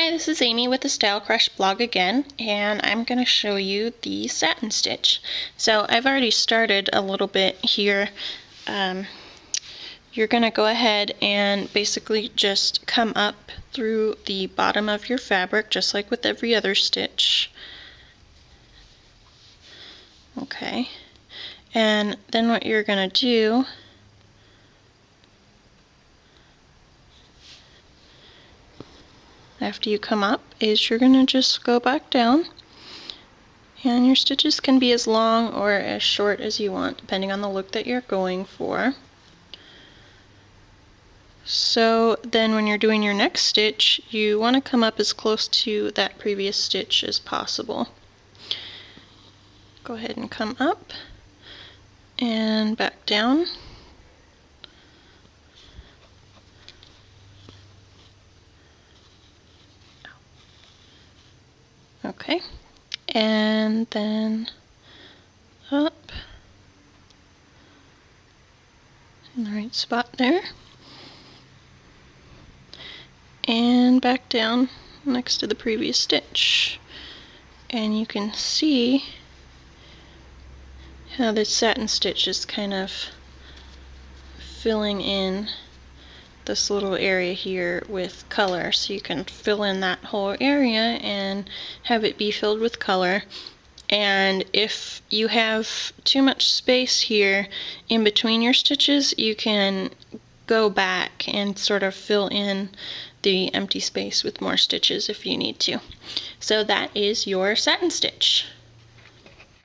Hi, this is Amy with the Style Crush blog again, and I'm going to show you the satin stitch. So I've already started a little bit here. You're going to go ahead and basically just come up through the bottom of your fabric, just like with every other stitch. Okay, and then what you're going to do after you come up is you're going to just go back down, and your stitches can be as long or as short as you want depending on the look that you're going for. So then when you're doing your next stitch, you want to come up as close to that previous stitch as possible. Go ahead and come up and back down. Okay, and then up in the right spot there, and back down next to the previous stitch. And you can see how this satin stitch is kind of filling in this little area here with color, so you can fill in that whole area and have it be filled with color. And if you have too much space here in between your stitches, you can go back and sort of fill in the empty space with more stitches if you need to. So that is your satin stitch.